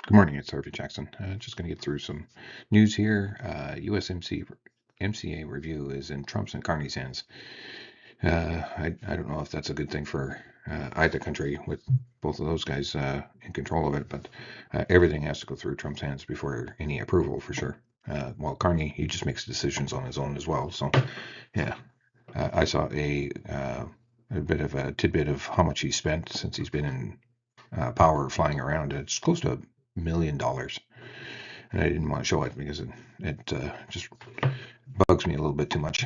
Good morning, it's Harvey Jackson. Just going to get through some news here. USMCA review is in Trumps and Carneys' hands. I don't know if that's a good thing for either country with both of those guys in control of it, but everything has to go through Trump's hands before any approval for sure. While Carney, he just makes decisions on his own as well. So, yeah, I saw a bit of a tidbit of how much he spent since he's been in power flying around. It's close to $1 million, and I didn't want to show it because it just bugs me a little bit too much.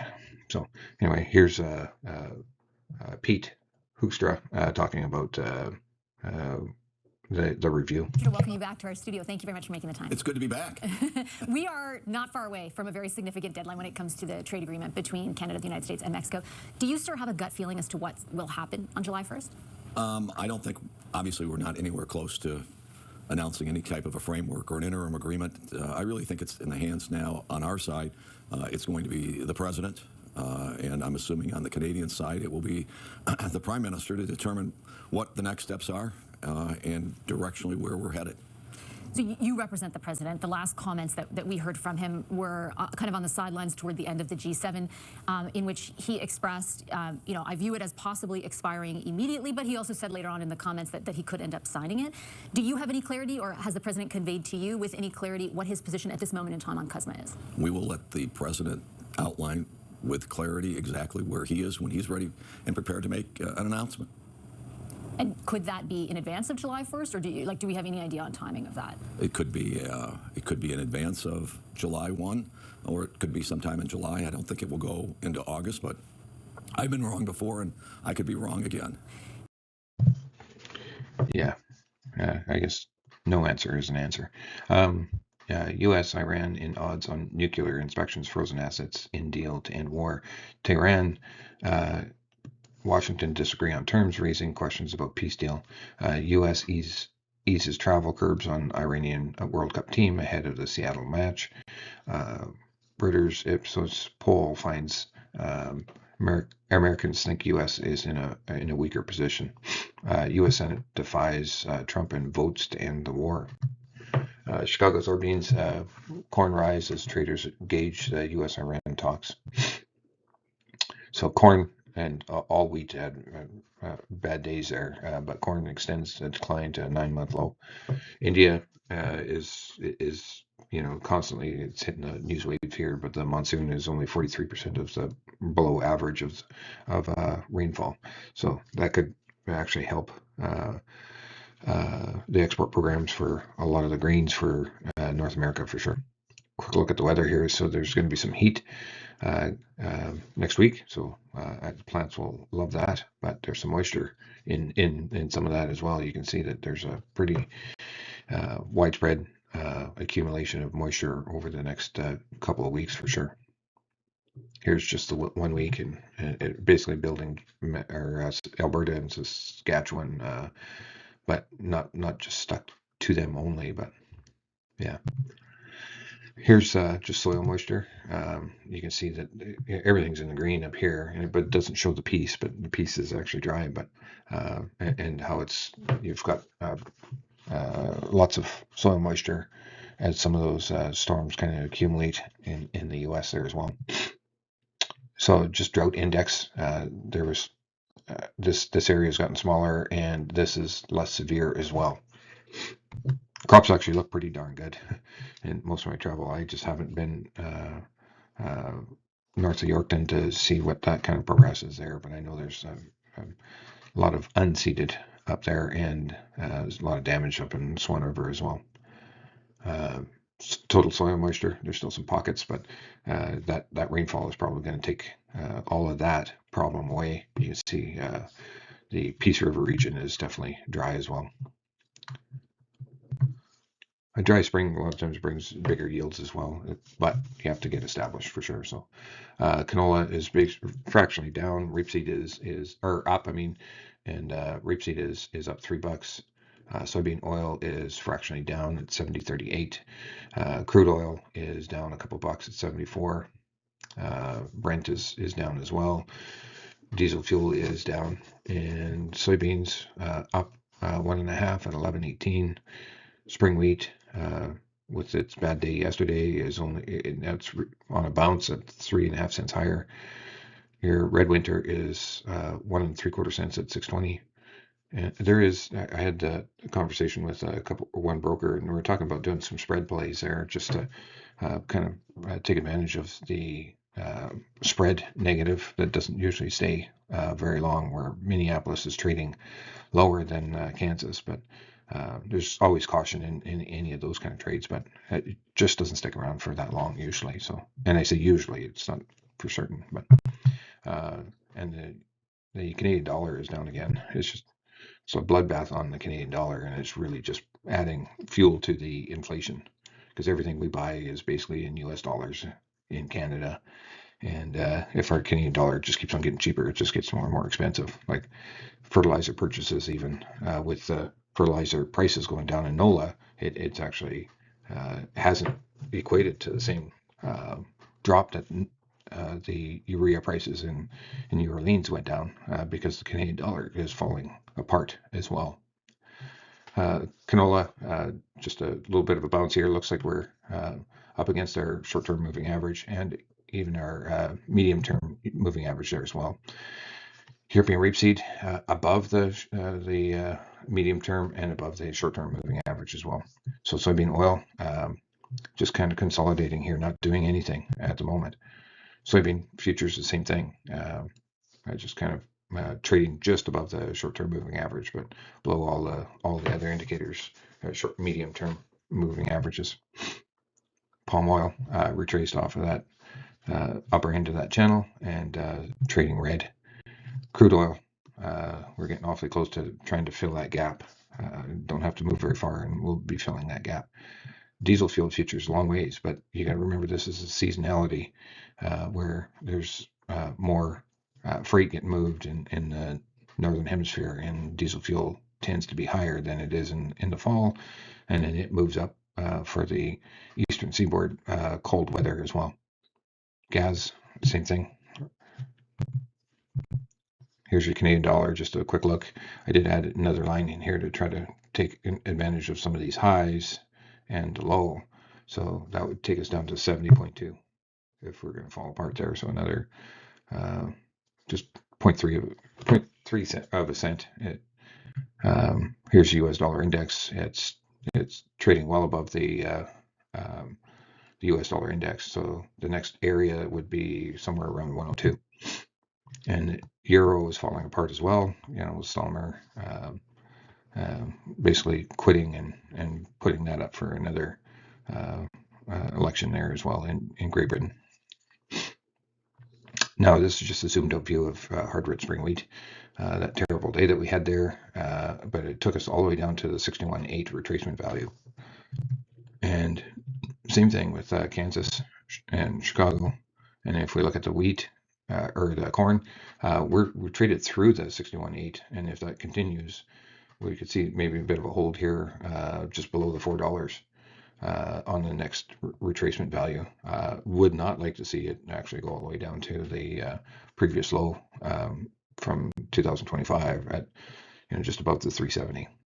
So anyway, here's Pete Hoekstra talking about the review. To welcome you back to our studio. Thank you very much for making the time. It's good to be back. We are not far away from a very significant deadline when it comes to the trade agreement between Canada, the United States, and Mexico. Do you, sir, have a gut feeling as to what will happen on July 1st? I don't think, obviously, we're not anywhere close to announcing any type of a framework or an interim agreement. I really think it's in the hands now on our side. It's going to be the president, and I'm assuming on the Canadian side it will be the prime minister to determine what the next steps are and directionally where we're headed. So you represent the president. The last comments that we heard from him were kind of on the sidelines toward the end of the G7, in which he expressed, I view it as possibly expiring immediately, but he also said later on in the comments that he could end up signing it. Do you have any clarity, or has the president conveyed to you with any clarity what his position at this moment in time on CUSMA is? We will let the president outline with clarity exactly where he is when he's ready and prepared to make an announcement. And could that be in advance of July 1st, or do we have any idea on timing of that? It could be in advance of July 1, or it could be sometime in July. I don't think it will go into August, but I've been wrong before, and I could be wrong again. Yeah, I guess no answer is an answer. U.S. Iran in odds on nuclear inspections, frozen assets in deal to end war. Tehran. Washington disagree on terms, raising questions about peace deal. U.S. eases travel curbs on Iranian World Cup team ahead of the Seattle match. Reuters Ipsos poll finds Americans think U.S. is in a weaker position. U.S. Senate defies Trump and votes to end the war. Chicago soybeans corn rise as traders gauge the U.S.-Iran talks. So corn and all wheat had bad days there, but corn extends the decline to a 9-month low. India is constantly, it's hitting the news wave here, but the monsoon is only 43% of the below average of rainfall, so that could actually help the export programs for a lot of the grains for North America for sure. Quick look at the weather here. So there's going to be some heat next week, so the plants will love that, but there's some moisture in some of that as well. You can see that there's a pretty widespread accumulation of moisture over the next couple of weeks for sure. Here's just the 1 week, and it basically building Alberta and Saskatchewan, but not just stuck to them only, but yeah. Here's just soil moisture. You can see that everything's in the green up here, but it doesn't show the piece, but the piece is actually dry, but and how you've got lots of soil moisture as some of those storms kind of accumulate in the U.S. there as well. So just drought index, there was this area has gotten smaller, and this is less severe as well. Crops actually look pretty darn good. In most of my travel, I just haven't been north of Yorkton to see what that kind of progress is there, but I know there's a lot of unseeded up there, and there's a lot of damage up in Swan River as well. Total soil moisture, there's still some pockets, but that rainfall is probably going to take all of that problem away. You can see the Peace River region is definitely dry as well. A dry spring a lot of times brings bigger yields as well, but you have to get established for sure. So canola is fractionally down. Rapeseed is up. And rapeseed is up $3. Soybean oil is fractionally down at 70.38. Crude oil is down a couple bucks at 74. Brent is down as well. Diesel fuel is down, and soybeans up 1.5 at 11.18. spring wheat, with its bad day yesterday, is that's on a bounce at 3.5 cents higher. Your red winter is 1 3/4 cents at 6.20. And I had a conversation with one broker, and we were talking about doing some spread plays there, just to kind of take advantage of the spread negative that doesn't usually stay very long, where Minneapolis is trading lower than Kansas, but there's always caution in any of those kind of trades, but it just doesn't stick around for that long usually. So, and I say usually, it's not for certain, but and the Canadian dollar is down again. It's a bloodbath on the Canadian dollar, and it's really just adding fuel to the inflation, because everything we buy is basically in US dollars in Canada. And if our Canadian dollar just keeps on getting cheaper, it just gets more and more expensive. Like fertilizer purchases, even with the fertilizer prices going down in NOLA, it's actually hasn't equated to the same drop that the urea prices in New Orleans went down, because the Canadian dollar is falling apart as well. Canola, just a little bit of a bounce here. Looks like we're up against our short-term moving average and even our medium-term moving average there as well. European rapeseed above the medium term and above the short-term moving average as well. So soybean oil just kind of consolidating here, not doing anything at the moment. Soybean futures, the same thing. Just kind of trading just above the short-term moving average, but below all the other indicators, short, medium-term moving averages. Palm oil retraced off of that upper end of that channel and trading red. Crude oil, we're getting awfully close to trying to fill that gap. Don't have to move very far, and we'll be filling that gap. Diesel fuel futures, long ways, but you got to remember this is a seasonality where there's more freight getting moved in the northern hemisphere, and diesel fuel tends to be higher than it is in the fall, and then it moves up for the eastern seaboard cold weather as well. Gas, same thing. Here's your Canadian dollar, just a quick look. I did add another line in here to try to take advantage of some of these highs and low. So that would take us down to 70.2 if we're going to fall apart there. So another just 0.3 cent of a cent. Here's the US dollar index. It's trading well above the US dollar index. So the next area would be somewhere around 102. And euro is falling apart as well. You know, Stalmer basically quitting and putting that up for another election there as well in Great Britain. Now, this is just a zoomed out view of hard red spring wheat. That terrible day that we had there, but it took us all the way down to the 61.8 retracement value. And same thing with Kansas and Chicago. And if we look at the wheat, or the corn, we're traded through the 61.8, and if that continues, we could see maybe a bit of a hold here, just below the $4 on the next retracement value. Would not like to see it actually go all the way down to the previous low from 2025 at just above the 370.